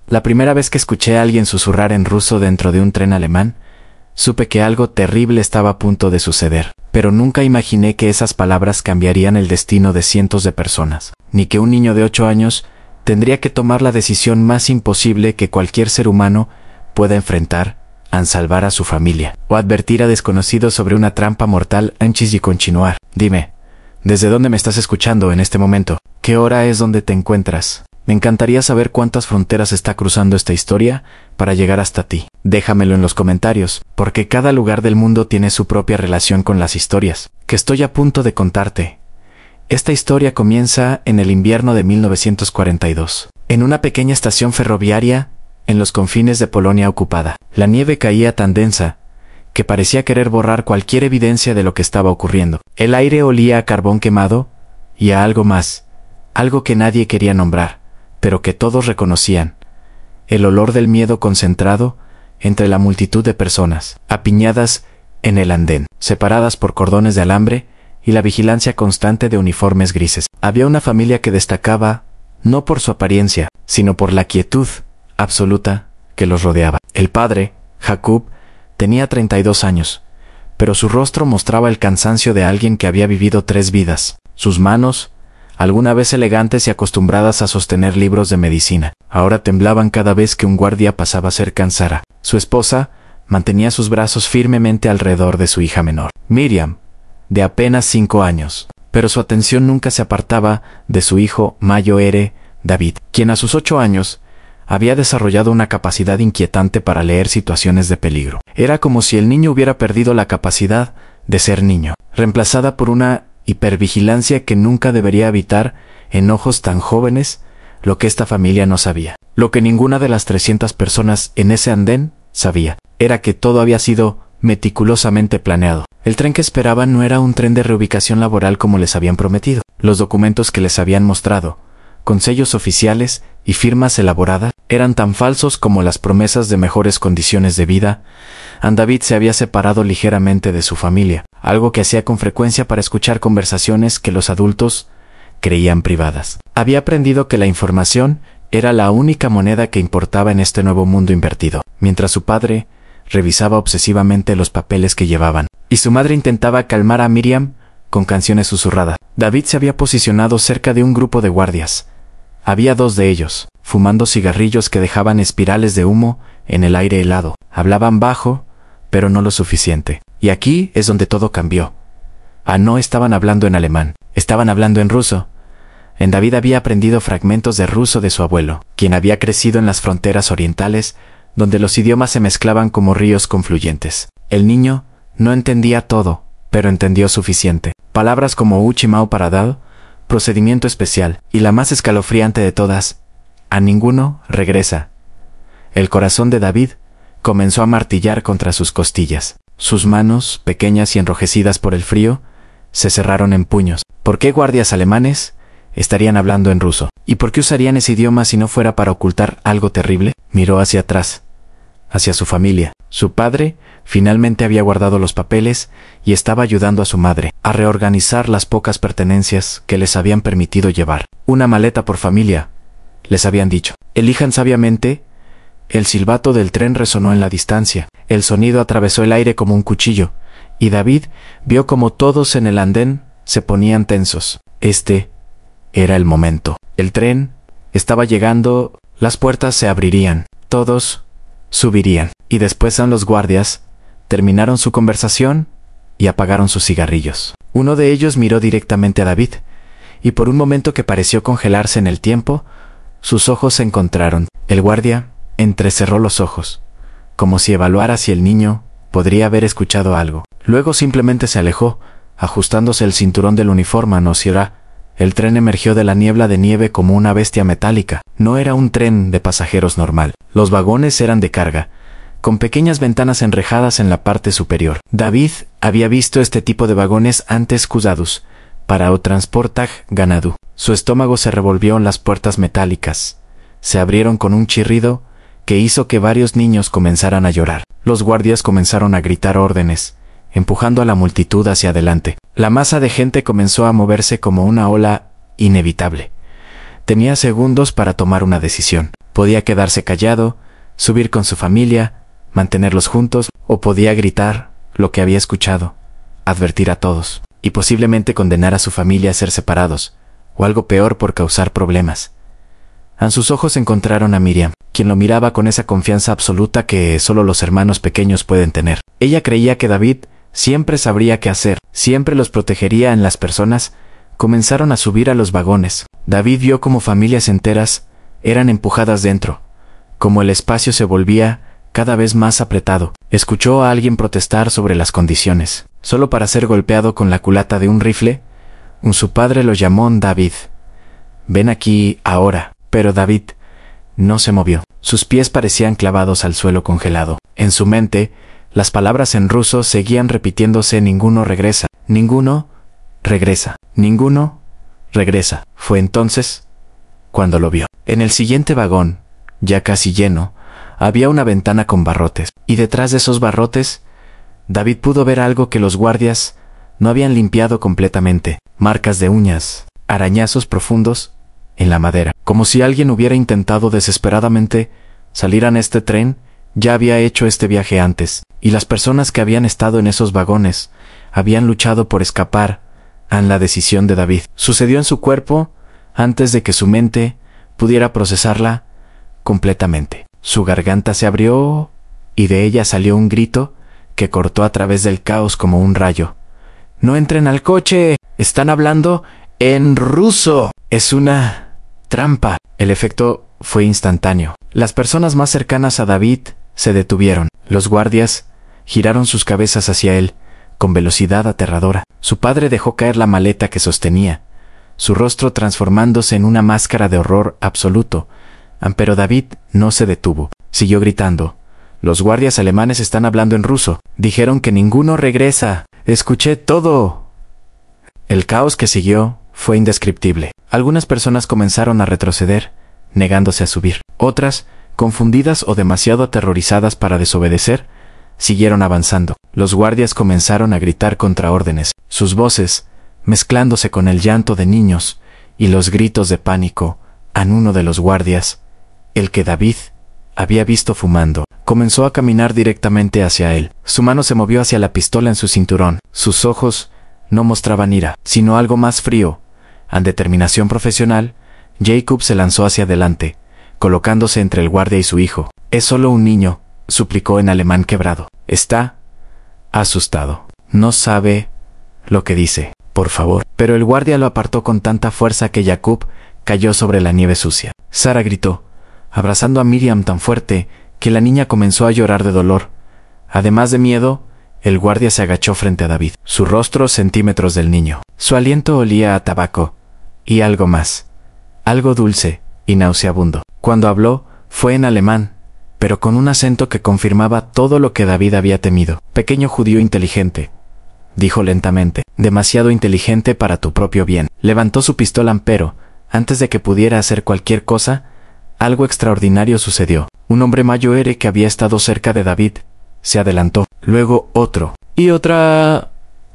La primera vez que escuché a alguien susurrar en ruso dentro de un tren alemán, supe que algo terrible estaba a punto de suceder, pero nunca imaginé que esas palabras cambiarían el destino de cientos de personas, ni que un niño de 8 años tendría que tomar la decisión más imposible que cualquier ser humano pueda enfrentar al salvar a su familia, o advertir a desconocidos sobre una trampa mortal antes de continuar. Dime, ¿desde dónde me estás escuchando en este momento? ¿Qué hora es donde te encuentras? Me encantaría saber cuántas fronteras está cruzando esta historia para llegar hasta ti. Déjamelo en los comentarios, porque cada lugar del mundo tiene su propia relación con las historias que estoy a punto de contarte. Esta historia comienza en el invierno de 1942, en una pequeña estación ferroviaria en los confines de Polonia ocupada. La nieve caía tan densa que parecía querer borrar cualquier evidencia de lo que estaba ocurriendo. El aire olía a carbón quemado y a algo más, algo que nadie quería nombrar, pero que todos reconocían: el olor del miedo concentrado entre la multitud de personas, apiñadas en el andén, separadas por cordones de alambre y la vigilancia constante de uniformes grises. Había una familia que destacaba no por su apariencia, sino por la quietud absoluta que los rodeaba. El padre, Jakub, tenía 32 años, pero su rostro mostraba el cansancio de alguien que había vivido 3 vidas. Sus manos, alguna vez elegantes y acostumbradas a sostener libros de medicina, ahora temblaban cada vez que un guardia pasaba cerca de Sara. Su esposa mantenía sus brazos firmemente alrededor de su hija menor, Miriam, de apenas 5 años, pero su atención nunca se apartaba de su hijo mayor, David, quien a sus 8 años había desarrollado una capacidad inquietante para leer situaciones de peligro. Era como si el niño hubiera perdido la capacidad de ser niño, reemplazada por una hipervigilancia que nunca debería habitar en ojos tan jóvenes. Lo que esta familia no sabía, lo que ninguna de las 300 personas en ese andén sabía, era que todo había sido meticulosamente planeado. El tren que esperaban no era un tren de reubicación laboral como les habían prometido. Los documentos que les habían mostrado, con sellos oficiales y firmas elaboradas, eran tan falsos como las promesas de mejores condiciones de vida. David se había separado ligeramente de su familia, algo que hacía con frecuencia para escuchar conversaciones que los adultos creían privadas. Había aprendido que la información era la única moneda que importaba en este nuevo mundo invertido, mientras su padre revisaba obsesivamente los papeles que llevaban, y su madre intentaba calmar a Miriam con canciones susurradas. David se había posicionado cerca de un grupo de guardias. Había 2 de ellos, fumando cigarrillos que dejaban espirales de humo en el aire helado. Hablaban bajo, pero no lo suficiente. Y aquí es donde todo cambió. No estaban hablando en alemán, estaban hablando en ruso. David había aprendido fragmentos de ruso de su abuelo, quien había crecido en las fronteras orientales, donde los idiomas se mezclaban como ríos confluyentes. El niño no entendía todo, pero entendió suficiente. Palabras como uchimao paradado, procedimiento especial, y la más escalofriante de todas: a ninguno regresa. El corazón de David comenzó a martillar contra sus costillas. Sus manos, pequeñas y enrojecidas por el frío, se cerraron en puños. ¿Por qué guardias alemanes estarían hablando en ruso? ¿Y por qué usarían ese idioma si no fuera para ocultar algo terrible? Miró hacia atrás, hacia su familia. Su padre finalmente había guardado los papeles y estaba ayudando a su madre a reorganizar las pocas pertenencias que les habían permitido llevar. Una maleta por familia, les habían dicho. Elijan sabiamente. El silbato del tren resonó en la distancia. El sonido atravesó el aire como un cuchillo, y David vio como todos en el andén se ponían tensos. Este era el momento. El tren estaba llegando, las puertas se abrirían, todos subirían, y después los guardias terminaron su conversación y apagaron sus cigarrillos. Uno de ellos miró directamente a David, y por un momento que pareció congelarse en el tiempo, sus ojos se encontraron. El guardia entrecerró los ojos, como si evaluara si el niño podría haber escuchado algo. Luego simplemente se alejó, ajustándose el cinturón del uniforme. No será. El tren emergió de la niebla de nieve como una bestia metálica. No era un tren de pasajeros normal. Los vagones eran de carga, con pequeñas ventanas enrejadas en la parte superior. David había visto este tipo de vagones antes usados para o transportar ganado. Su estómago se revolvió en las puertas metálicas. Se abrieron con un chirrido que hizo que varios niños comenzaran a llorar. Los guardias comenzaron a gritar órdenes, empujando a la multitud hacia adelante. La masa de gente comenzó a moverse como una ola inevitable, Tenía segundos para tomar una decisión. Podía quedarse callado, subir con su familia, mantenerlos juntos, o podía gritar lo que había escuchado, advertir a todos, y posiblemente condenar a su familia a ser separados, o algo peor por causar problemas. En sus ojos encontraron a Miriam, quien lo miraba con esa confianza absoluta que solo los hermanos pequeños pueden tener. Ella creía que David siempre sabría qué hacer, siempre los protegería. En las personas comenzaron a subir a los vagones. David vio cómo familias enteras eran empujadas dentro, como el espacio se volvía cada vez más apretado. Escuchó a alguien protestar sobre las condiciones, solo para ser golpeado con la culata de un rifle. Su padre lo llamó David. Ven aquí ahora. Pero David no se movió. Sus pies parecían clavados al suelo congelado. En su mente, las palabras en ruso seguían repitiéndose: ninguno regresa, ninguno regresa, ninguno regresa. Fue entonces cuando lo vio. En el siguiente vagón, ya casi lleno, había una ventana con barrotes, y detrás de esos barrotes, David pudo ver algo que los guardias no habían limpiado completamente: marcas de uñas, arañazos profundos en la madera, como si alguien hubiera intentado desesperadamente salir en este tren. Ya había hecho este viaje antes, y las personas que habían estado en esos vagones habían luchado por escapar a la decisión de David. Sucedió en su cuerpo antes de que su mente pudiera procesarla completamente. Su garganta se abrió y de ella salió un grito que cortó a través del caos como un rayo. ¡No entren al coche! ¡Están hablando en ruso! ¡Es una trampa! El efecto fue instantáneo. Las personas más cercanas a David se detuvieron. Los guardias giraron sus cabezas hacia él con velocidad aterradora. Su padre dejó caer la maleta que sostenía, su rostro transformándose en una máscara de horror absoluto. Pero David no se detuvo. Siguió gritando: los guardias alemanes están hablando en ruso. Dijeron que ninguno regresa. Escuché todo. El caos que siguió fue indescriptible. Algunas personas comenzaron a retroceder, negándose a subir. Otras, confundidas o demasiado aterrorizadas para desobedecer, siguieron avanzando. Los guardias comenzaron a gritar contraórdenes, sus voces mezclándose con el llanto de niños y los gritos de pánico. Uno de los guardias, el que David había visto fumando, comenzó a caminar directamente hacia él. Su mano se movió hacia la pistola en su cinturón. Sus ojos no mostraban ira, sino algo más frío. En determinación profesional, Jacob se lanzó hacia adelante, colocándose entre el guardia y su hijo. «Es solo un niño», suplicó en alemán quebrado. «Está asustado. No sabe lo que dice. Por favor». Pero el guardia lo apartó con tanta fuerza que Jacob cayó sobre la nieve sucia. Sara gritó, abrazando a Miriam tan fuerte que la niña comenzó a llorar de dolor. Además de miedo, el guardia se agachó frente a David, su rostro centímetros del niño. Su aliento olía a tabaco y algo más, algo dulce y nauseabundo. Cuando habló, fue en alemán, pero con un acento que confirmaba todo lo que David había temido. «Pequeño judío inteligente», dijo lentamente, «demasiado inteligente para tu propio bien». Levantó su pistola, pero antes de que pudiera hacer cualquier cosa, algo extraordinario sucedió. Un hombre mayor que había estado cerca de David se adelantó. Luego otro. Y otra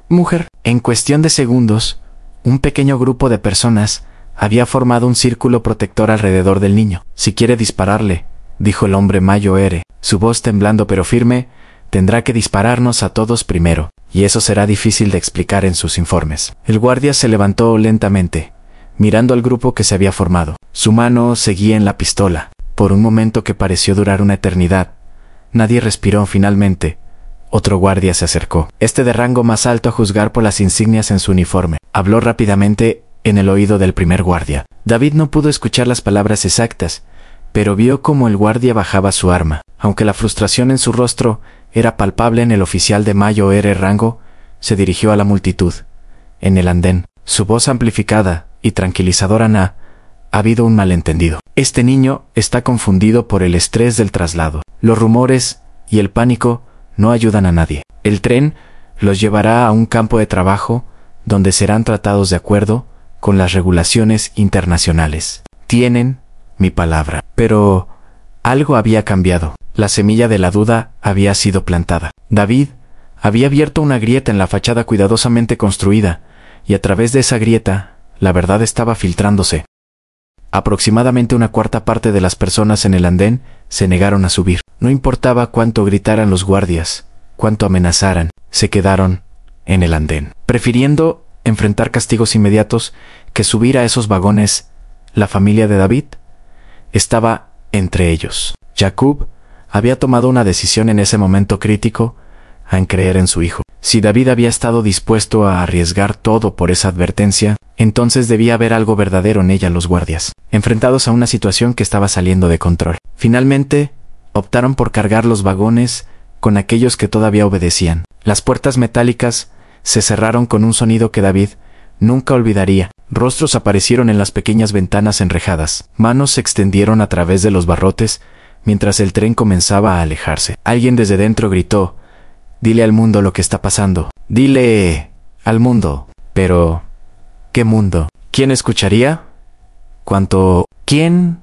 mujer. En cuestión de segundos, un pequeño grupo de personas había formado un círculo protector alrededor del niño. «Si quiere dispararle», dijo el hombre mayor, su voz temblando pero firme, «tendrá que dispararnos a todos primero, y eso será difícil de explicar en sus informes». El guardia se levantó lentamente, mirando al grupo que se había formado. Su mano seguía en la pistola. Por un momento que pareció durar una eternidad, nadie respiró. Finalmente, otro guardia se acercó, este de rango más alto a juzgar por las insignias en su uniforme. Habló rápidamente en el oído del primer guardia. David no pudo escuchar las palabras exactas, pero vio cómo el guardia bajaba su arma. Aunque la frustración en su rostro era palpable, en el oficial de mayor rango se dirigió a la multitud. En el andén, su voz amplificada y tranquilizadora: ha habido un malentendido. Este niño está confundido por el estrés del traslado. Los rumores y el pánico no ayudan a nadie. El tren los llevará a un campo de trabajo donde serán tratados de acuerdo con las regulaciones internacionales. Tienen mi palabra. Pero algo había cambiado. La semilla de la duda había sido plantada. David había abierto una grieta en la fachada cuidadosamente construida, y a través de esa grieta, la verdad estaba filtrándose. Aproximadamente una cuarta parte de las personas en el andén se negaron a subir. No importaba cuánto gritaran los guardias, cuánto amenazaran, se quedaron en el andén, prefiriendo enfrentar castigos inmediatos que subir a esos vagones. La familia de David estaba entre ellos. Jacob había tomado una decisión en ese momento crítico en creer en su hijo. Si David había estado dispuesto a arriesgar todo por esa advertencia, entonces debía haber algo verdadero en ella. Los guardias, enfrentados a una situación que estaba saliendo de control, finalmente optaron por cargar los vagones con aquellos que todavía obedecían. Las puertas metálicas se cerraron con un sonido que David nunca olvidaría. Rostros aparecieron en las pequeñas ventanas enrejadas. Manos se extendieron a través de los barrotes mientras el tren comenzaba a alejarse. Alguien desde dentro gritó: «Dile al mundo lo que está pasando. Dile al mundo». Pero ¿qué mundo? ¿Quién escucharía? ¿Quién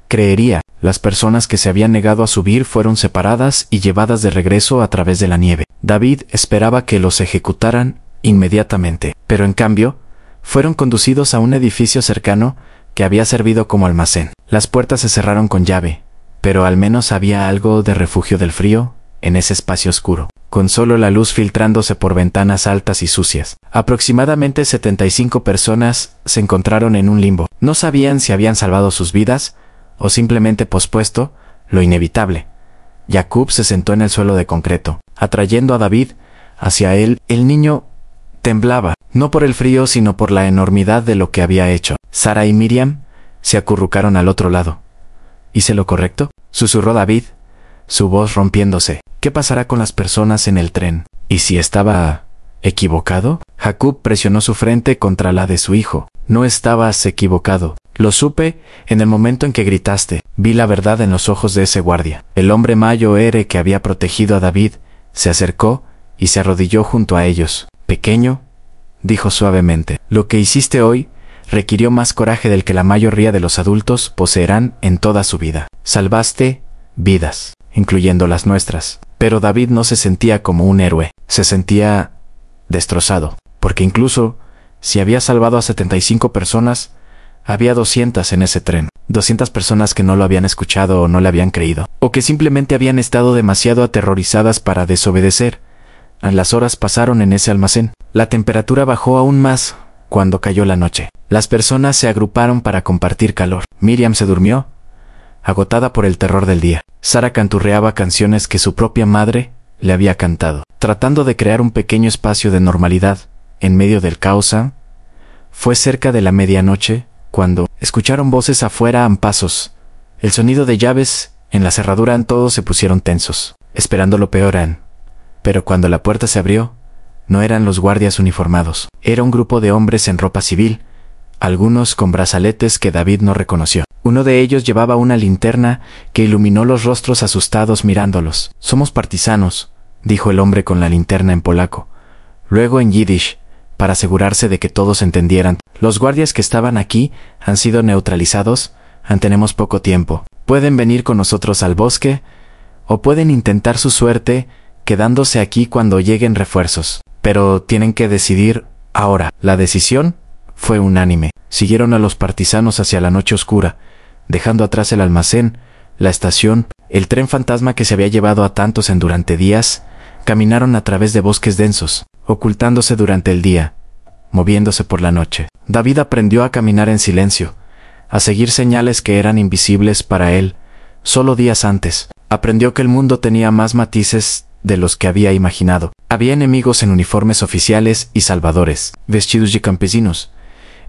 creería? Las personas que se habían negado a subir fueron separadas y llevadas de regreso a través de la nieve. David esperaba que los ejecutaran inmediatamente, pero en cambio, fueron conducidos a un edificio cercano que había servido como almacén. Las puertas se cerraron con llave, pero al menos había algo de refugio del frío en ese espacio oscuro, con solo la luz filtrándose por ventanas altas y sucias. Aproximadamente 75 personas se encontraron en un limbo. No sabían si habían salvado sus vidas o simplemente pospuesto lo inevitable. Jacob se sentó en el suelo de concreto, atrayendo a David hacia él. El niño temblaba, no por el frío sino por la enormidad de lo que había hecho. Sara y Miriam se acurrucaron al otro lado. ¿Hice lo correcto?, susurró David, su voz rompiéndose. ¿Qué pasará con las personas en el tren? ¿Y si estaba equivocado? Jacob presionó su frente contra la de su hijo. No estabas equivocado. Lo supe en el momento en que gritaste. Vi la verdad en los ojos de ese guardia. El hombre mayor que había protegido a David se acercó y se arrodilló junto a ellos. «Pequeño», dijo suavemente, «lo que hiciste hoy requirió más coraje del que la mayoría de los adultos poseerán en toda su vida. Salvaste vidas, incluyendo las nuestras». Pero David no se sentía como un héroe, se sentía destrozado, porque incluso si había salvado a 75 personas, había 200 en ese tren. 200 personas que no lo habían escuchado o no le habían creído, o que simplemente habían estado demasiado aterrorizadas para desobedecer. Las horas pasaron en ese almacén. La temperatura bajó aún más cuando cayó la noche. Las personas se agruparon para compartir calor. Miriam se durmió, agotada por el terror del día. Sara canturreaba canciones que su propia madre le había cantado, tratando de crear un pequeño espacio de normalidad en medio del caos. Fue cerca de la medianoche cuando escucharon voces afuera, pasos, el sonido de llaves en la cerradura. Todos se pusieron tensos, esperando lo peor. Pero cuando la puerta se abrió, no eran los guardias uniformados. Era un grupo de hombres en ropa civil, algunos con brazaletes que David no reconoció. Uno de ellos llevaba una linterna que iluminó los rostros asustados mirándolos. «Somos partisanos», dijo el hombre con la linterna en polaco, luego en yiddish, para asegurarse de que todos entendieran. «Los guardias que estaban aquí han sido neutralizados. Tenemos poco tiempo. Pueden venir con nosotros al bosque o pueden intentar su suerte quedándose aquí cuando lleguen refuerzos. Pero tienen que decidir ahora». La decisión fue unánime. Siguieron a los partisanos hacia la noche oscura, dejando atrás el almacén, la estación, el tren fantasma que se había llevado a tantos durante días. Caminaron a través de bosques densos, ocultándose durante el día, moviéndose por la noche. David aprendió a caminar en silencio, a seguir señales que eran invisibles para él. Solo días antes, aprendió que el mundo tenía más matices de los que había imaginado. Había enemigos en uniformes oficiales y salvadores, vestidos de campesinos.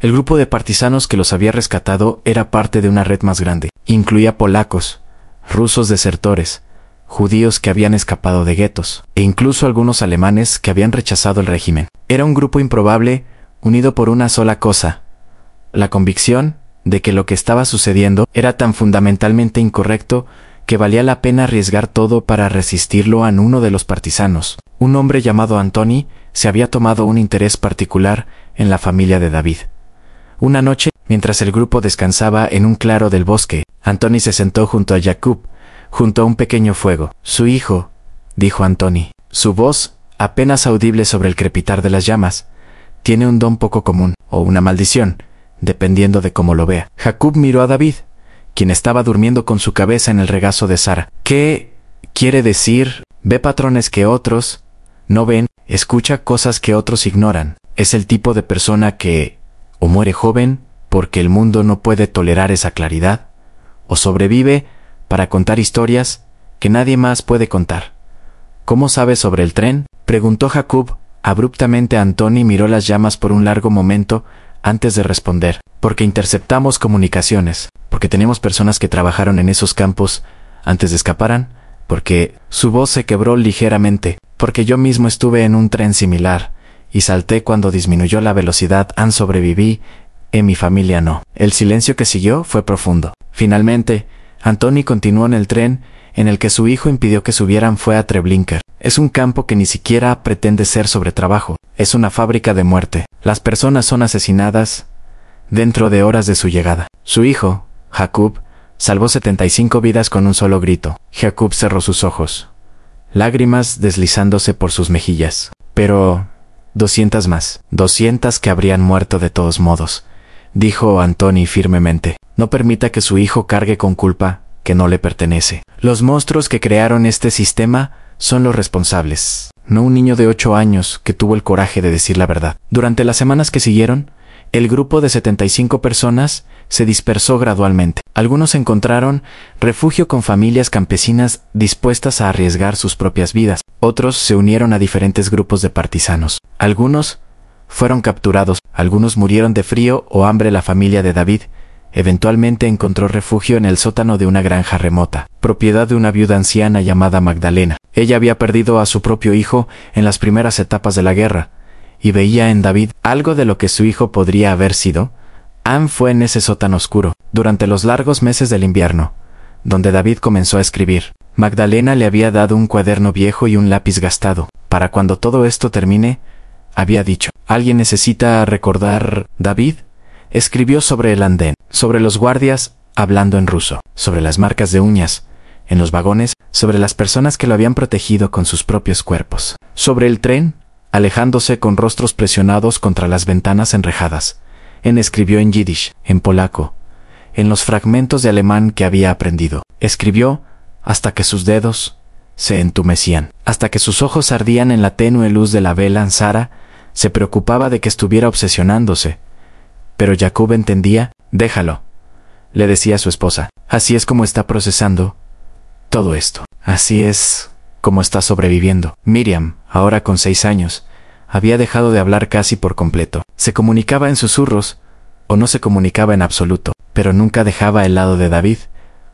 El grupo de partisanos que los había rescatado era parte de una red más grande. Incluía polacos, rusos desertores, judíos que habían escapado de guetos, e incluso algunos alemanes que habían rechazado el régimen. Era un grupo improbable, unido por una sola cosa: la convicción de que lo que estaba sucediendo era tan fundamentalmente incorrecto que valía la pena arriesgar todo para resistirlo. Uno de los partisanos, un hombre llamado Antoni, se había tomado un interés particular en la familia de David. Una noche, mientras el grupo descansaba en un claro del bosque, Antoni se sentó junto a Jacob, junto a un pequeño fuego. «Su hijo», dijo Antoni, su voz apenas audible sobre el crepitar de las llamas, «tiene un don poco común, o una maldición», dependiendo de cómo lo vea. Jacob miró a David, quien estaba durmiendo con su cabeza en el regazo de Sara. ¿Qué quiere decir? Ve patrones que otros no ven, escucha cosas que otros ignoran. Es el tipo de persona que o muere joven porque el mundo no puede tolerar esa claridad, o sobrevive para contar historias que nadie más puede contar. ¿Cómo sabes sobre el tren?, preguntó Jacob. Abruptamente Antoni miró las llamas por un largo momento antes de responder. Porque interceptamos comunicaciones, porque tenemos personas que trabajaron en esos campos antes de escaparan, porque su voz se quebró ligeramente, porque yo mismo estuve en un tren similar y salté cuando disminuyó la velocidad. Sobreviví, mi familia no. El silencio que siguió fue profundo. Finalmente, Antoni continuó en el tren en el que su hijo impidió que subieran. Fue a Treblinka. Es un campo que ni siquiera pretende ser sobre trabajo. Es una fábrica de muerte. Las personas son asesinadas dentro de horas de su llegada. Su hijo, Jacob, salvó 75 vidas con un solo grito. Jacob cerró sus ojos, lágrimas deslizándose por sus mejillas. Pero 200 más. 200 que habrían muerto de todos modos, dijo Antoni firmemente. No permita que su hijo cargue con culpa que no le pertenece. Los monstruos que crearon este sistema son los responsables, no un niño de 8 años que tuvo el coraje de decir la verdad. Durante las semanas que siguieron, el grupo de 75 personas se dispersó gradualmente. Algunos encontraron refugio con familias campesinas dispuestas a arriesgar sus propias vidas. Otros se unieron a diferentes grupos de partisanos. Algunos fueron capturados, algunos murieron de frío o hambre. La familia de David eventualmente encontró refugio en el sótano de una granja remota, propiedad de una viuda anciana llamada Magdalena. Ella había perdido a su propio hijo en las primeras etapas de la guerra, y veía en David algo de lo que su hijo podría haber sido. Anne fue en ese sótano oscuro, durante los largos meses del invierno, donde David comenzó a escribir. Magdalena le había dado un cuaderno viejo y un lápiz gastado. Para cuando todo esto termine, había dicho, ¿alguien necesita recordar David? Escribió sobre el andén, sobre los guardias hablando en ruso, sobre las marcas de uñas en los vagones, sobre las personas que lo habían protegido con sus propios cuerpos, sobre el tren alejándose con rostros presionados contra las ventanas enrejadas. Escribió en yiddish, en polaco, en los fragmentos de alemán que había aprendido. Escribió hasta que sus dedos se entumecían, hasta que sus ojos ardían en la tenue luz de la vela. Sara se preocupaba de que estuviera obsesionándose, pero Jacob entendía. Déjalo, le decía a su esposa. Así es como está procesando todo esto. Así es como está sobreviviendo. Miriam, ahora con 6 años, había dejado de hablar casi por completo. Se comunicaba en susurros, o no se comunicaba en absoluto, pero nunca dejaba el lado de David,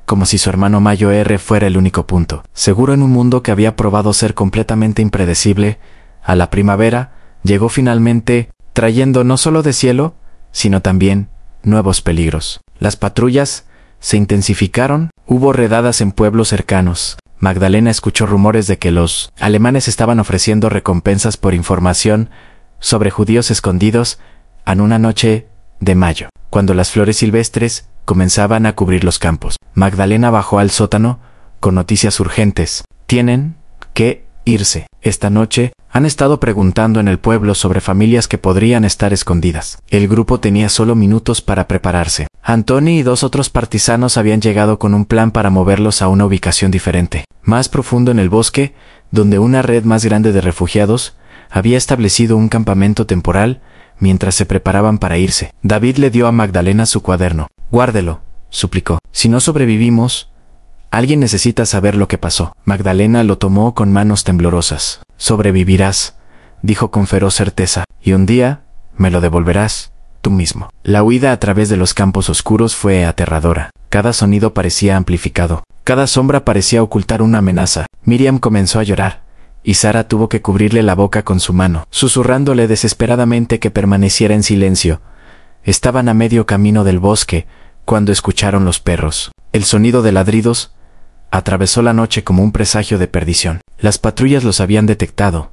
como si su hermano mayor fuera el único punto. Seguro en un mundo que había probado ser completamente impredecible, a la primavera llegó finalmente, trayendo no solo de cielo, sino también nuevos peligros. Las patrullas se intensificaron, hubo redadas en pueblos cercanos. Magdalena escuchó rumores de que los alemanes estaban ofreciendo recompensas por información sobre judíos escondidos en una noche de mayo, cuando las flores silvestres comenzaban a cubrir los campos. Magdalena bajó al sótano con noticias urgentes. Tienen que irse. Esta noche han estado preguntando en el pueblo sobre familias que podrían estar escondidas. El grupo tenía solo minutos para prepararse. Antoni y 2 otros partisanos habían llegado con un plan para moverlos a una ubicación diferente, más profundo en el bosque, donde una red más grande de refugiados había establecido un campamento temporal mientras se preparaban para irse. David le dio a Magdalena su cuaderno. Guárdelo, suplicó. Si no sobrevivimos, alguien necesita saber lo que pasó. Magdalena lo tomó con manos temblorosas. Sobrevivirás, dijo con feroz certeza, y un día me lo devolverás tú mismo. La huida a través de los campos oscuros fue aterradora. Cada sonido parecía amplificado. Cada sombra parecía ocultar una amenaza. Miriam comenzó a llorar, y Sara tuvo que cubrirle la boca con su mano, susurrándole desesperadamente que permaneciera en silencio. Estaban a medio camino del bosque cuando escucharon los perros. El sonido de ladridos atravesó la noche como un presagio de perdición. Las patrullas los habían detectado.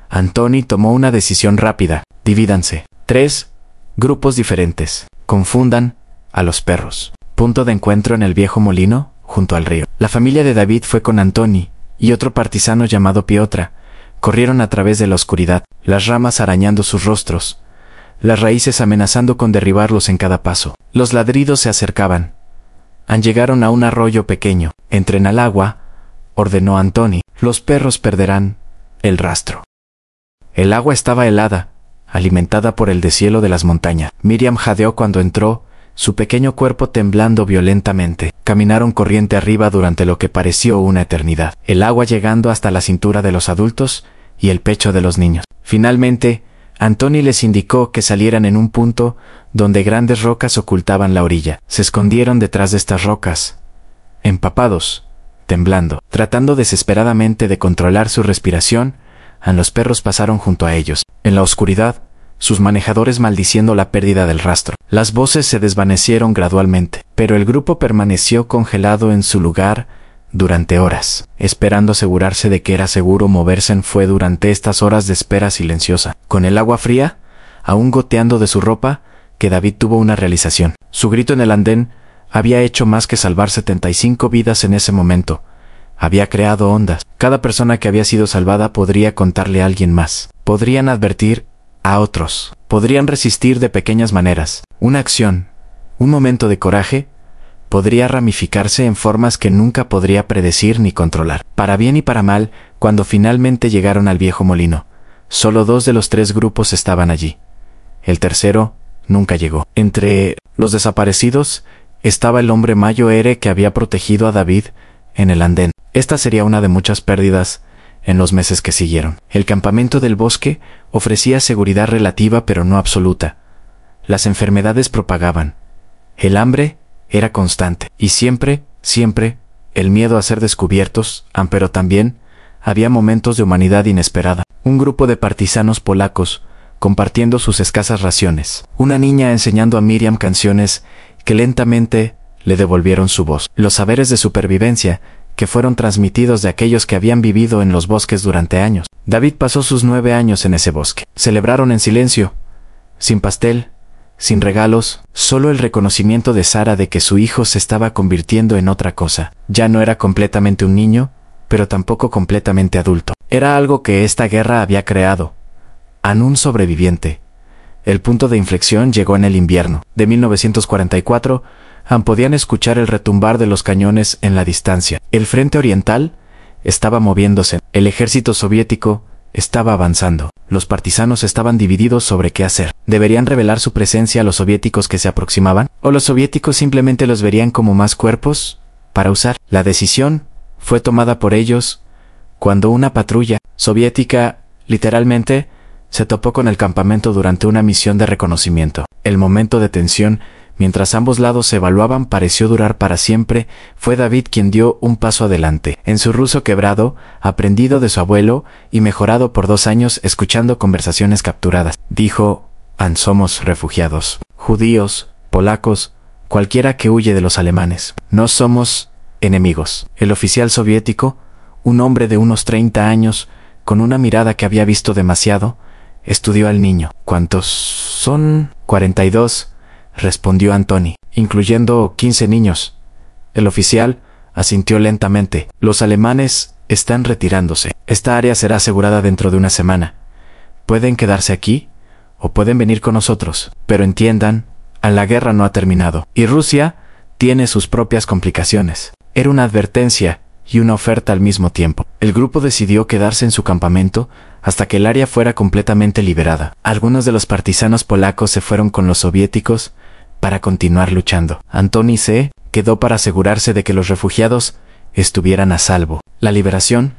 Antoni tomó una decisión rápida. Divídanse. 3 grupos diferentes. Confundan a los perros. Punto de encuentro en el viejo molino, junto al río. La familia de David fue con Antoni y otro partisano llamado Piotra. Corrieron a través de la oscuridad, las ramas arañando sus rostros, las raíces amenazando con derribarlos en cada paso. Los ladridos se acercaban. Llegaron a un arroyo pequeño. «Entren al agua», ordenó Anthony. «Los perros perderán el rastro». El agua estaba helada, alimentada por el deshielo de las montañas. Miriam jadeó cuando entró, su pequeño cuerpo temblando violentamente. Caminaron corriente arriba durante lo que pareció una eternidad, el agua llegando hasta la cintura de los adultos y el pecho de los niños. Finalmente, Anthony les indicó que salieran en un punto donde grandes rocas ocultaban la orilla. Se escondieron detrás de estas rocas, empapados, temblando. Tratando desesperadamente de controlar su respiración, los perros pasaron junto a ellos. En la oscuridad, sus manejadores maldiciendo la pérdida del rastro. Las voces se desvanecieron gradualmente, pero el grupo permaneció congelado en su lugar durante horas, esperando asegurarse de que era seguro moverse. Fue durante estas horas de espera silenciosa, con el agua fría, aún goteando de su ropa, que David tuvo una realización. Su grito en el andén había hecho más que salvar 75 vidas en ese momento. Había creado ondas. Cada persona que había sido salvada podría contarle a alguien más. Podrían advertir a otros. Podrían resistir de pequeñas maneras. Una acción, un momento de coraje, podría ramificarse en formas que nunca podría predecir ni controlar. Para bien y para mal, cuando finalmente llegaron al viejo molino, solo 2 de los 3 grupos estaban allí. El tercero nunca llegó. Entre los desaparecidos estaba el hombre Mayo Ere que había protegido a David en el andén. Esta sería una de muchas pérdidas en los meses que siguieron. El campamento del bosque ofrecía seguridad relativa pero no absoluta. Las enfermedades propagaban. El hambre era constante. Y siempre, el miedo a ser descubiertos, pero también había momentos de humanidad inesperada. Un grupo de partisanos polacos compartiendo sus escasas raciones. Una niña enseñando a Miriam canciones que lentamente le devolvieron su voz. Los saberes de supervivencia que fueron transmitidos de aquellos que habían vivido en los bosques durante años. David pasó sus 9 años en ese bosque. Celebraron en silencio, sin pastel, sin regalos, solo el reconocimiento de Sara de que su hijo se estaba convirtiendo en otra cosa. Ya no era completamente un niño, pero tampoco completamente adulto. Era algo que esta guerra había creado. Un sobreviviente. El punto de inflexión llegó en el invierno de 1944. Podían escuchar el retumbar de los cañones en la distancia. El frente oriental estaba moviéndose. El ejército soviético estaba avanzando. Los partisanos estaban divididos sobre qué hacer. ¿Deberían revelar su presencia a los soviéticos que se aproximaban? ¿O los soviéticos simplemente los verían como más cuerpos para usar? La decisión fue tomada por ellos cuando una patrulla soviética, literalmente, se topó con el campamento durante una misión de reconocimiento. El momento de tensión, mientras ambos lados se evaluaban, pareció durar para siempre. Fue David quien dio un paso adelante. En su ruso quebrado, aprendido de su abuelo y mejorado por 2 años escuchando conversaciones capturadas, dijo: somos refugiados. Judíos, polacos, cualquiera que huye de los alemanes. No somos enemigos. El oficial soviético, un hombre de unos 30 años, con una mirada que había visto demasiado, estudió al niño. ¿Cuántos son? 42. Respondió Anthony, incluyendo 15 niños. El oficial asintió lentamente. Los alemanes están retirándose. Esta área será asegurada dentro de una semana. Pueden quedarse aquí o pueden venir con nosotros. Pero entiendan, la guerra no ha terminado. Y Rusia tiene sus propias complicaciones. Era una advertencia y una oferta al mismo tiempo. El grupo decidió quedarse en su campamento hasta que el área fuera completamente liberada. Algunos de los partisanos polacos se fueron con los soviéticos para continuar luchando. Anthony se quedó para asegurarse de que los refugiados estuvieran a salvo. La liberación,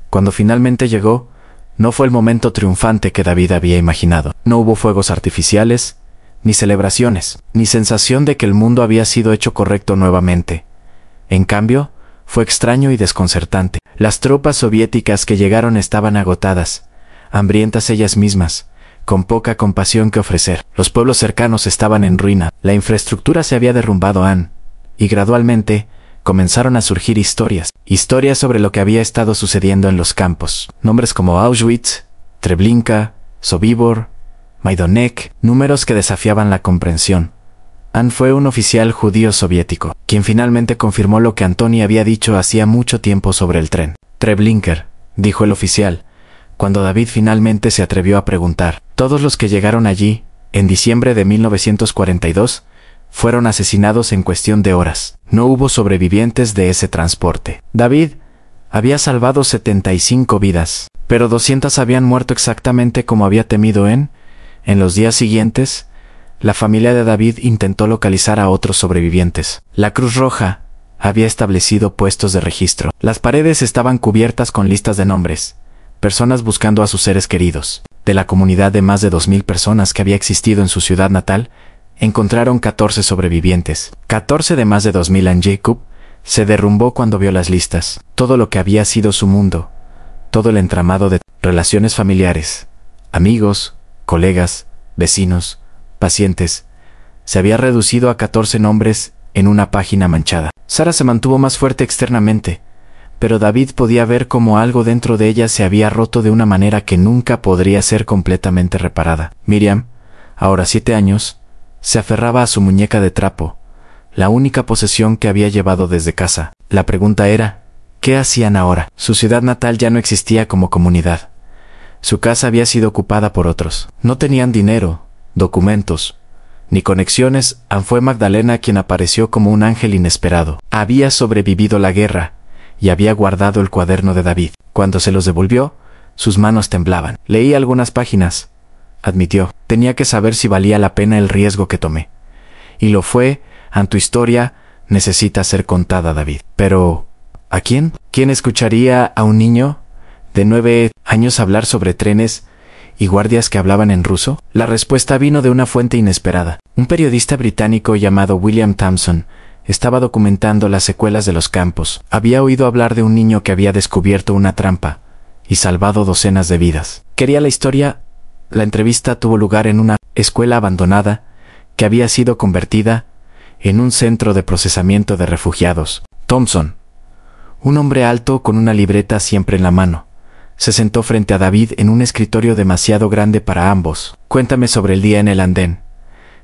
cuando finalmente llegó, no fue el momento triunfante que David había imaginado. No hubo fuegos artificiales, ni celebraciones, ni sensación de que el mundo había sido hecho correcto nuevamente. En cambio, fue extraño y desconcertante. Las tropas soviéticas que llegaron estaban agotadas, hambrientas ellas mismas, con poca compasión que ofrecer. Los pueblos cercanos estaban en ruina. La infraestructura se había derrumbado y gradualmente comenzaron a surgir historias sobre lo que había estado sucediendo en los campos. Nombres como Auschwitz, Treblinka, Sobibor, Majdanek, números que desafiaban la comprensión. Fue un oficial judío soviético, quien finalmente confirmó lo que Anthony había dicho hacía mucho tiempo sobre el tren. Treblinka, dijo el oficial, cuando David finalmente se atrevió a preguntar. Todos los que llegaron allí En diciembre de 1942, fueron asesinados en cuestión de horas. No hubo sobrevivientes de ese transporte. David había salvado 75 vidas, pero 200 habían muerto exactamente como había temido. En los días siguientes, la familia de David intentó localizar a otros sobrevivientes. La Cruz Roja había establecido puestos de registro. Las paredes estaban cubiertas con listas de nombres, personas buscando a sus seres queridos. De la comunidad de más de 2000 personas que había existido en su ciudad natal, encontraron 14 sobrevivientes. 14 de más de 2000. Jacob se derrumbó cuando vio las listas. Todo lo que había sido su mundo, todo el entramado de relaciones familiares, amigos, colegas, vecinos, pacientes, se había reducido a 14 nombres en una página manchada. Sara se mantuvo más fuerte externamente, pero David podía ver cómo algo dentro de ella se había roto de una manera que nunca podría ser completamente reparada. Miriam, ahora 7 años, se aferraba a su muñeca de trapo, la única posesión que había llevado desde casa. La pregunta era, ¿qué hacían ahora? Su ciudad natal ya no existía como comunidad. Su casa había sido ocupada por otros. No tenían dinero, documentos, ni conexiones. Fue Magdalena quien apareció como un ángel inesperado. Había sobrevivido la guerra y había guardado el cuaderno de David. Cuando se los devolvió, sus manos temblaban. Leí algunas páginas, admitió. Tenía que saber si valía la pena el riesgo que tomé. Y lo fue. Tu historia necesita ser contada, David. Pero, ¿a quién? ¿Quién escucharía a un niño de 9 años hablar sobre trenes y guardias que hablaban en ruso? La respuesta vino de una fuente inesperada. Un periodista británico llamado William Thompson estaba documentando las secuelas de los campos. Había oído hablar de un niño que había descubierto una trampa y salvado docenas de vidas. Quería la historia. La entrevista tuvo lugar en una escuela abandonada que había sido convertida en un centro de procesamiento de refugiados. Thompson, un hombre alto con una libreta siempre en la mano, se sentó frente a David en un escritorio demasiado grande para ambos. «Cuéntame sobre el día en el andén»,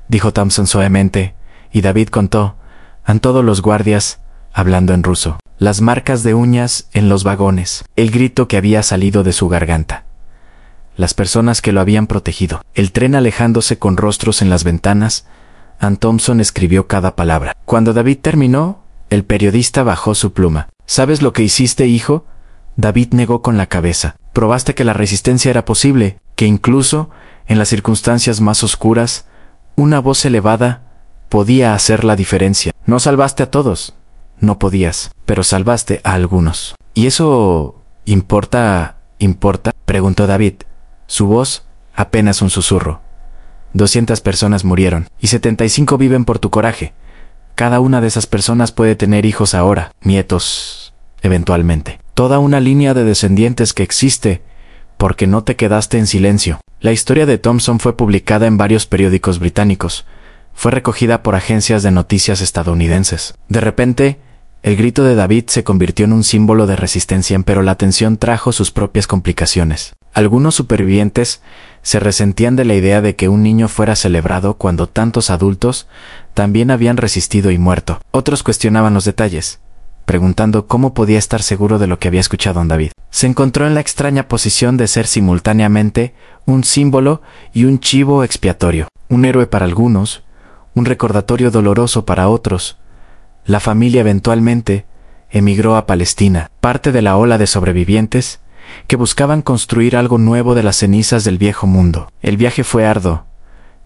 dijo Thompson suavemente, y David contó, a todos los guardias, hablando en ruso, las marcas de uñas en los vagones, el grito que había salido de su garganta, las personas que lo habían protegido, el tren alejándose con rostros en las ventanas. Thompson escribió cada palabra. Cuando David terminó, el periodista bajó su pluma. «¿Sabes lo que hiciste, hijo?». David negó con la cabeza. «Probaste que la resistencia era posible, que incluso, en las circunstancias más oscuras, una voz elevada podía hacer la diferencia. No salvaste a todos, no podías, pero salvaste a algunos». «¿Y eso importa?» preguntó David. Su voz apenas un susurro. 200 personas murieron, y 75 viven por tu coraje. Cada una de esas personas puede tener hijos ahora, nietos, eventualmente. Toda una línea de descendientes que existe, porque no te quedaste en silencio». La historia de Thompson fue publicada en varios periódicos británicos. Fue recogida por agencias de noticias estadounidenses. De repente, el grito de David se convirtió en un símbolo de resistencia, pero la tensión trajo sus propias complicaciones. Algunos supervivientes se resentían de la idea de que un niño fuera celebrado cuando tantos adultos también habían resistido y muerto. Otros cuestionaban los detalles, preguntando cómo podía estar seguro de lo que había escuchado en David. Se encontró en la extraña posición de ser simultáneamente un símbolo y un chivo expiatorio, un héroe para algunos, un recordatorio doloroso para otros. La familia eventualmente emigró a Palestina, parte de la ola de sobrevivientes que buscaban construir algo nuevo de las cenizas del viejo mundo. El viaje fue arduo,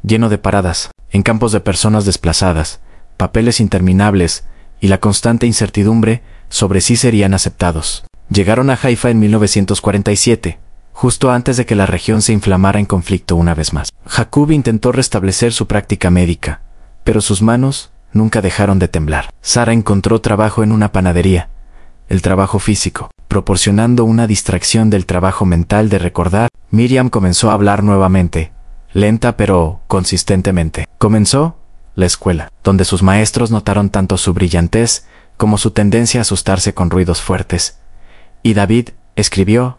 lleno de paradas, en campos de personas desplazadas, papeles interminables y la constante incertidumbre sobre si serían aceptados. Llegaron a Haifa en 1947, justo antes de que la región se inflamara en conflicto una vez más. Jacob intentó restablecer su práctica médica, pero sus manos nunca dejaron de temblar. Sara encontró trabajo en una panadería, el trabajo físico, proporcionando una distracción del trabajo mental de recordar. Miriam comenzó a hablar nuevamente, lenta pero consistentemente. Comenzó la escuela, donde sus maestros notaron tanto su brillantez como su tendencia a asustarse con ruidos fuertes. Y David escribió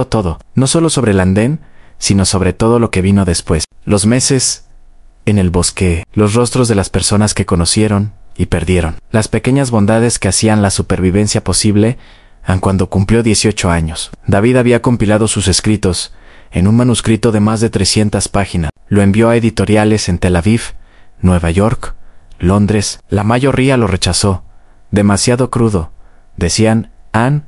todo, no solo sobre el andén, sino sobre todo lo que vino después. Los meses en el bosque, los rostros de las personas que conocieron y perdieron, las pequeñas bondades que hacían la supervivencia posible. Cuando cumplió 18 años, David había compilado sus escritos en un manuscrito de más de 300 páginas. Lo envió a editoriales en Tel Aviv, Nueva York, Londres. La mayoría lo rechazó. Demasiado crudo. Decían, Anne,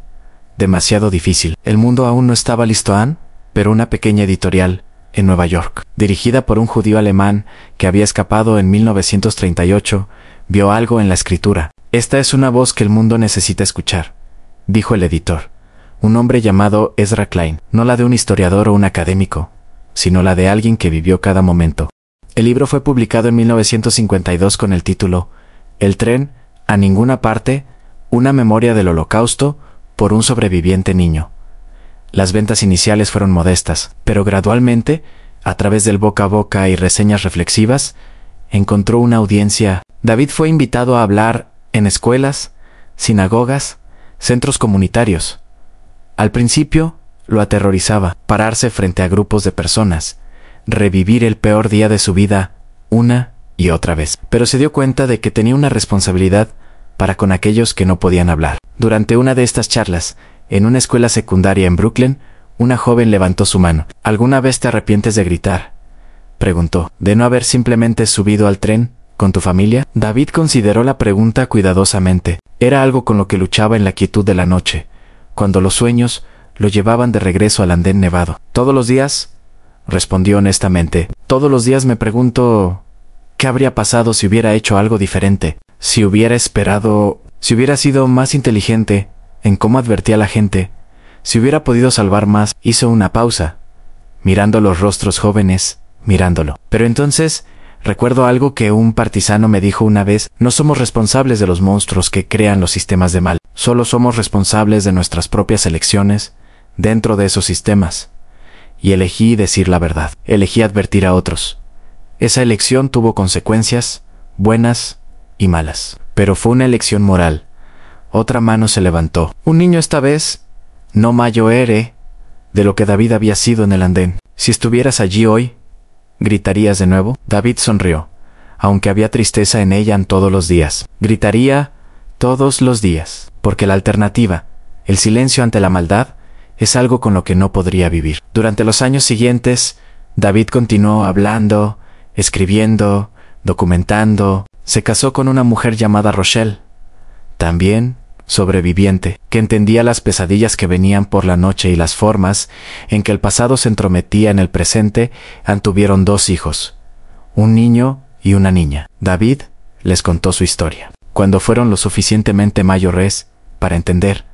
demasiado difícil. El mundo aún no estaba listo, Anne, pero una pequeña editorial en Nueva York, dirigida por un judío alemán que había escapado en 1938, vio algo en la escritura. Esta es una voz que el mundo necesita escuchar, dijo el editor. Un hombre llamado Ezra Klein, no la de un historiador o un académico, sino la de alguien que vivió cada momento. El libro fue publicado en 1952 con el título El tren a ninguna parte, una memoria del Holocausto por un sobreviviente niño. Las ventas iniciales fueron modestas, pero gradualmente, a través del boca a boca y reseñas reflexivas, encontró una audiencia. David fue invitado a hablar en escuelas, sinagogas, centros comunitarios. Al principio, lo aterrorizaba pararse frente a grupos de personas, revivir el peor día de su vida una y otra vez. Pero se dio cuenta de que tenía una responsabilidad para con aquellos que no podían hablar. Durante una de estas charlas, en una escuela secundaria en Brooklyn, una joven levantó su mano. ¿Alguna vez te arrepientes de gritar?, preguntó. ¿De no haber simplemente subido al tren con tu familia? David consideró la pregunta cuidadosamente. Era algo con lo que luchaba en la quietud de la noche, cuando los sueños lo llevaban de regreso al andén nevado. Todos los días, respondió honestamente, todos los días me pregunto ¿qué habría pasado si hubiera hecho algo diferente? Si hubiera esperado, si hubiera sido más inteligente en cómo advertía a la gente, si hubiera podido salvar más. Hizo una pausa, mirando los rostros jóvenes, mirándolo. Pero entonces recuerdo algo que un partisano me dijo una vez: no somos responsables de los monstruos que crean los sistemas de mal, solo somos responsables de nuestras propias elecciones dentro de esos sistemas. Y elegí decir la verdad, elegí advertir a otros. Esa elección tuvo consecuencias, buenas y malas, pero fue una elección moral. Otra mano se levantó. Un niño esta vez, no mayor de lo que David había sido en el andén. Si estuvieras allí hoy, ¿gritarías de nuevo? David sonrió, aunque había tristeza en ella todos los días. Gritaría todos los días, porque la alternativa, el silencio ante la maldad, es algo con lo que no podría vivir. Durante los años siguientes, David continuó hablando, escribiendo, documentando. Se casó con una mujer llamada Rochelle, también sobreviviente, que entendía las pesadillas que venían por la noche y las formas en que el pasado se entrometía en el presente. Tuvieron 2 hijos, un niño y una niña. David les contó su historia. Cuando fueron lo suficientemente mayores para entender,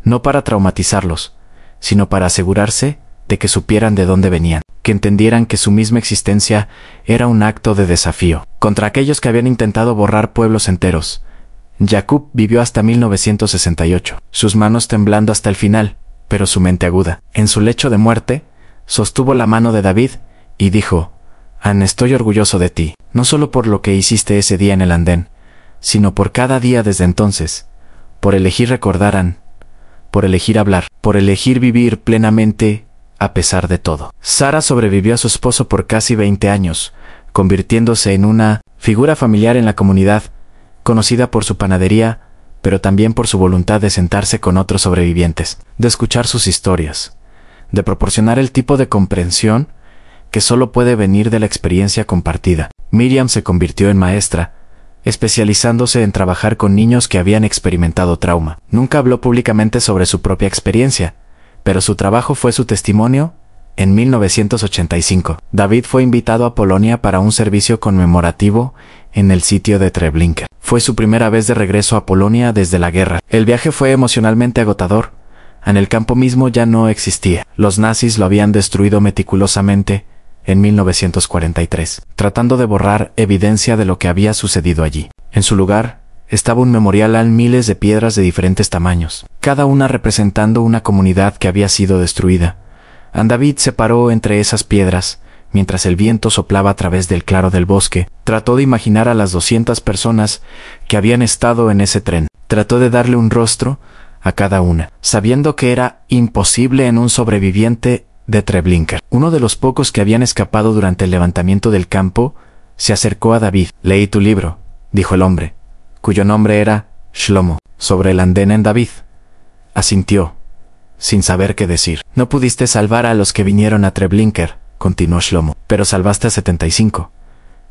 no para traumatizarlos, sino para asegurarse de que supieran de dónde venían, que entendieran que su misma existencia era un acto de desafío contra aquellos que habían intentado borrar pueblos enteros. Jacob vivió hasta 1968, sus manos temblando hasta el final, pero su mente aguda. En su lecho de muerte, sostuvo la mano de David y dijo: Anne, estoy orgulloso de ti, no solo por lo que hiciste ese día en el andén, sino por cada día desde entonces, por elegir recordar, Anne, por elegir hablar, por elegir vivir plenamente a pesar de todo. Sara sobrevivió a su esposo por casi 20 años, convirtiéndose en una figura familiar en la comunidad, conocida por su panadería, pero también por su voluntad de sentarse con otros sobrevivientes, de escuchar sus historias, de proporcionar el tipo de comprensión que solo puede venir de la experiencia compartida. Miriam se convirtió en maestra, especializándose en trabajar con niños que habían experimentado trauma. Nunca habló públicamente sobre su propia experiencia, pero su trabajo fue su testimonio. En 1985, David fue invitado a Polonia para un servicio conmemorativo en el sitio de Treblinka. Fue su primera vez de regreso a Polonia desde la guerra. El viaje fue emocionalmente agotador. En el campo mismo ya no existía. Los nazis lo habían destruido meticulosamente en 1943, tratando de borrar evidencia de lo que había sucedido allí. En su lugar estaba un memorial en miles de piedras de diferentes tamaños, cada una representando una comunidad que había sido destruida. David se paró entre esas piedras, mientras el viento soplaba a través del claro del bosque. Trató de imaginar a las 200 personas que habían estado en ese tren. Trató de darle un rostro a cada una, sabiendo que era imposible en un sobreviviente de Treblinka. Uno de los pocos que habían escapado durante el levantamiento del campo se acercó a David. «Leí tu libro», dijo el hombre, cuyo nombre era Shlomo, sobre el andén en David. Asintió. sin saber qué decir. No pudiste salvar a los que vinieron a Treblinka, continuó Shlomo, pero salvaste a 75.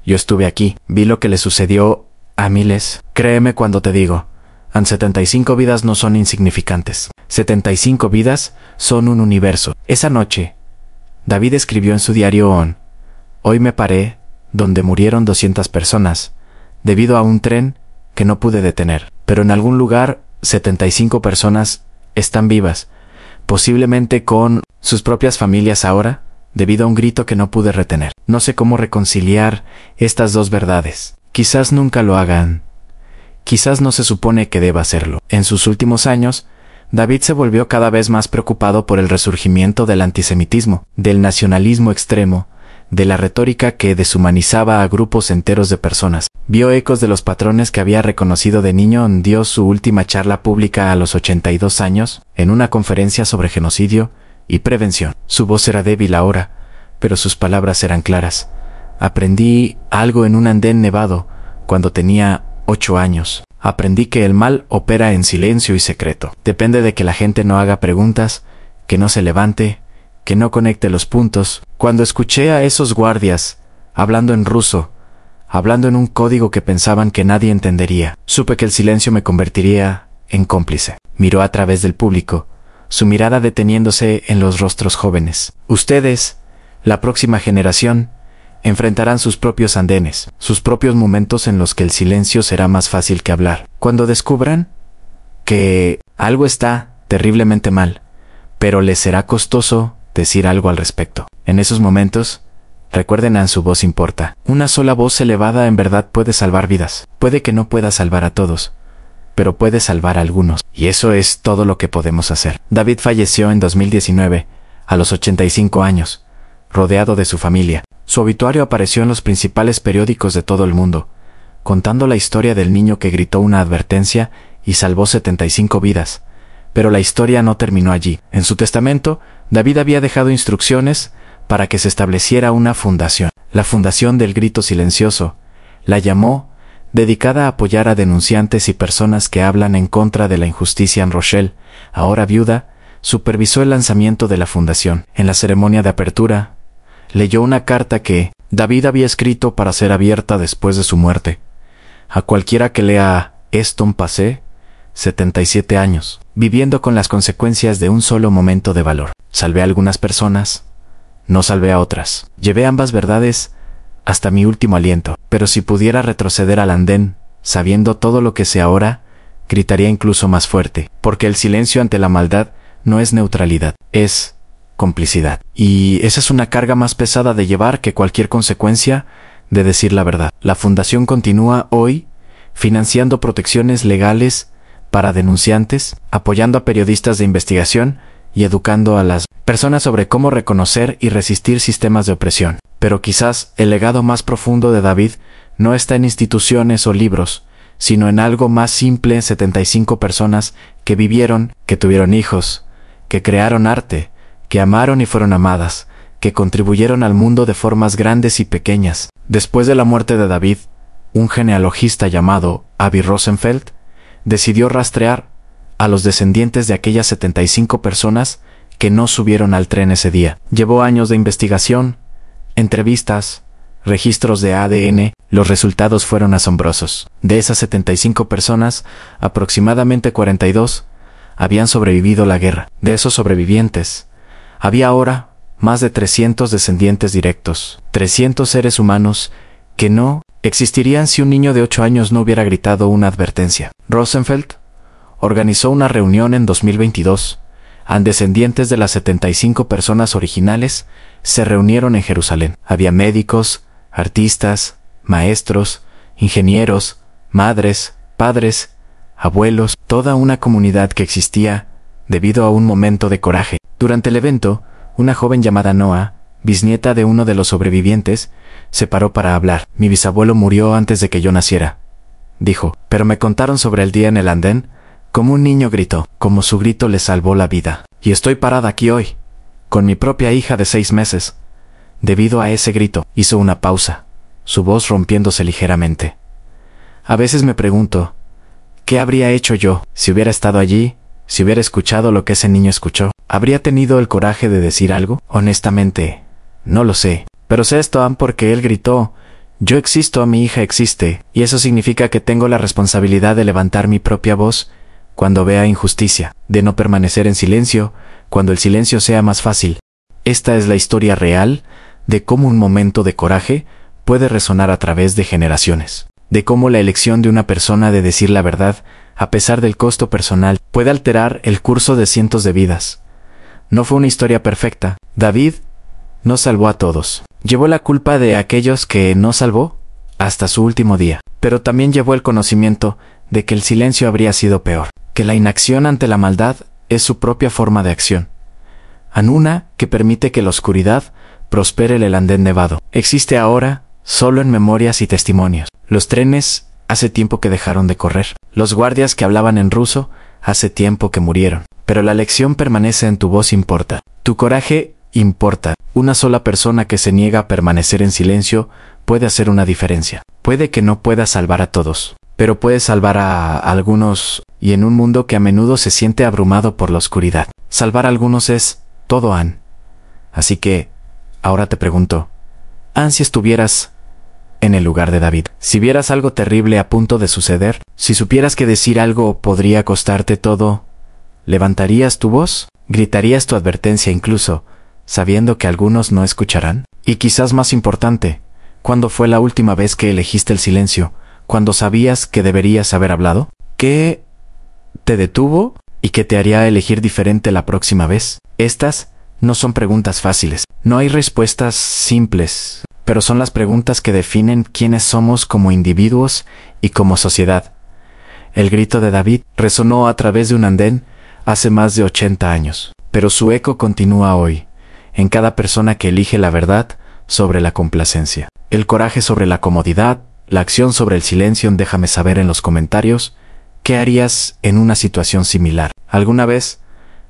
Yo estuve aquí, vi lo que le sucedió a miles. Créeme cuando te digo, 75 vidas no son insignificantes. 75 vidas son un universo. Esa noche, David escribió en su diario hoy me paré donde murieron 200 personas, debido a un tren que no pude detener. Pero en algún lugar, 75 personas están vivas, posiblemente con sus propias familias ahora, debido a un grito que no pude retener. No sé cómo reconciliar estas dos verdades. Quizás nunca lo hagan. Quizás no se supone que deba hacerlo. En sus últimos años, David se volvió cada vez más preocupado por el resurgimiento del antisemitismo, del nacionalismo extremo, de la retórica que deshumanizaba a grupos enteros de personas. Vio ecos de los patrones que había reconocido de niño. Dio su última charla pública a los 82 años, en una conferencia sobre genocidio y prevención. Su voz era débil ahora, pero sus palabras eran claras. Aprendí algo en un andén nevado cuando tenía 8 años. Aprendí que el mal opera en silencio y secreto. Depende de que la gente no haga preguntas, que no se levante, que no conecte los puntos. Cuando escuché a esos guardias hablando en ruso, hablando en un código que pensaban que nadie entendería, supe que el silencio me convertiría en cómplice. Miró a través del público, su mirada deteniéndose en los rostros jóvenes. Ustedes, la próxima generación, enfrentarán sus propios andenes, sus propios momentos en los que el silencio será más fácil que hablar. Cuando descubran que algo está terriblemente mal, pero les será costoso decir algo al respecto. En esos momentos, recuerden a su voz importa. Una sola voz elevada en verdad puede salvar vidas. Puede que no pueda salvar a todos, pero puede salvar a algunos. Y eso es todo lo que podemos hacer. David falleció en 2019, a los 85 años, rodeado de su familia. Su obituario apareció en los principales periódicos de todo el mundo, contando la historia del niño que gritó una advertencia y salvó 75 vidas. Pero la historia no terminó allí. En su testamento, David había dejado instrucciones para que se estableciera una fundación. La Fundación del Grito Silencioso, la llamó, dedicada a apoyar a denunciantes y personas que hablan en contra de la injusticia en Rochelle. Ahora viuda, supervisó el lanzamiento de la fundación. En la ceremonia de apertura, leyó una carta que David había escrito para ser abierta después de su muerte. A cualquiera que lea esto pasé 77 años, viviendo con las consecuencias de un solo momento de valor. Salvé a algunas personas, no salvé a otras. Llevé ambas verdades hasta mi último aliento, pero si pudiera retroceder al andén, sabiendo todo lo que sé ahora, gritaría incluso más fuerte, porque el silencio ante la maldad no es neutralidad, es complicidad. Y esa es una carga más pesada de llevar que cualquier consecuencia de decir la verdad. La fundación continúa hoy financiando protecciones legales para denunciantes, apoyando a periodistas de investigación y educando a las personas sobre cómo reconocer y resistir sistemas de opresión. Pero quizás el legado más profundo de David no está en instituciones o libros, sino en algo más simple: 75 personas que vivieron, que tuvieron hijos, que crearon arte, que amaron y fueron amadas, que contribuyeron al mundo de formas grandes y pequeñas. Después de la muerte de David, un genealogista llamado Avi Rosenfeld decidió rastrear a los descendientes de aquellas 75 personas que no subieron al tren ese día. Llevó años de investigación, entrevistas, registros de ADN. Los resultados fueron asombrosos. De esas 75 personas, aproximadamente 42 habían sobrevivido la guerra. De esos sobrevivientes, había ahora más de 300 descendientes directos, 300 seres humanos que no existirían si un niño de 8 años no hubiera gritado una advertencia. Rosenfeld organizó una reunión en 2022. Descendientes de las 75 personas originales se reunieron en Jerusalén. Había médicos, artistas, maestros, ingenieros, madres, padres, abuelos, toda una comunidad que existía debido a un momento de coraje. Durante el evento, una joven llamada Noah, bisnieta de uno de los sobrevivientes, se paró para hablar. Mi bisabuelo murió antes de que yo naciera, dijo, pero me contaron sobre el día en el andén, como un niño gritó, como su grito le salvó la vida. Y estoy parada aquí hoy, con mi propia hija de 6 meses, debido a ese grito. Hizo una pausa, su voz rompiéndose ligeramente. A veces me pregunto, ¿qué habría hecho yo si hubiera estado allí si hubiera escuchado lo que ese niño escuchó, ¿habría tenido el coraje de decir algo? Honestamente, no lo sé. Pero sé esto porque él gritó: yo existo, mi hija existe, y eso significa que tengo la responsabilidad de levantar mi propia voz cuando vea injusticia, de no permanecer en silencio cuando el silencio sea más fácil. Esta es la historia real de cómo un momento de coraje puede resonar a través de generaciones, de cómo la elección de una persona de decir la verdad, a pesar del costo personal, puede alterar el curso de cientos de vidas. No fue una historia perfecta. David no salvó a todos. Llevó la culpa de aquellos que no salvó hasta su último día, pero también llevó el conocimiento de que el silencio habría sido peor, que la inacción ante la maldad es su propia forma de acción. Anuna, que permite que la oscuridad prospere el andén nevado, existe ahora solo en memorias y testimonios. Los trenes hace tiempo que dejaron de correr. Los guardias que hablaban en ruso hace tiempo que murieron. Pero la lección permanece en tu voz importa. Tu coraje importa. Una sola persona que se niega a permanecer en silencio puede hacer una diferencia. Puede que no pueda salvar a todos, pero puede salvar a algunos, y en un mundo que a menudo se siente abrumado por la oscuridad. Salvar a algunos es todo, Ann. Así que, ahora te pregunto, Ann, si estuvieras en el lugar de David, si vieras algo terrible a punto de suceder, si supieras que decir algo podría costarte todo, ¿levantarías tu voz? ¿Gritarías tu advertencia incluso, sabiendo que algunos no escucharán? Y quizás más importante, ¿cuándo fue la última vez que elegiste el silencio, cuando sabías que deberías haber hablado? ¿Qué te detuvo y qué te haría elegir diferente la próxima vez? Estas no son preguntas fáciles. No hay respuestas simples, pero son las preguntas que definen quiénes somos como individuos y como sociedad. El grito de David resonó a través de un andén hace más de 80 años, pero su eco continúa hoy, en cada persona que elige la verdad sobre la complacencia, el coraje sobre la comodidad, la acción sobre el silencio. Déjame saber en los comentarios qué harías en una situación similar. ¿Alguna vez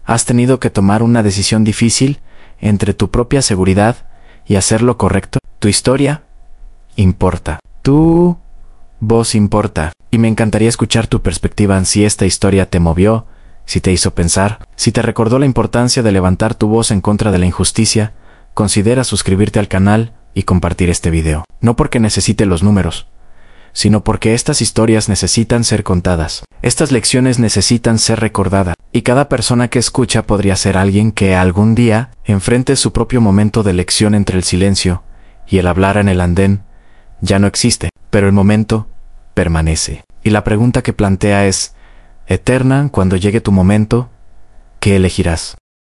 has tenido que tomar una decisión difícil entre tu propia seguridad y hacer lo correcto? Tu historia importa. Tu voz importa. Y me encantaría escuchar tu perspectiva en si esta historia te movió, si te hizo pensar, si te recordó la importancia de levantar tu voz en contra de la injusticia. Considera suscribirte al canal y compartir este video. No porque necesite los números, sino porque estas historias necesitan ser contadas. Estas lecciones necesitan ser recordadas. Y cada persona que escucha podría ser alguien que algún día enfrente su propio momento de elección entre el silencio y el hablar en el andén. Ya no existe, pero el momento permanece. Y la pregunta que plantea es eterna. Cuando llegue tu momento, ¿qué elegirás?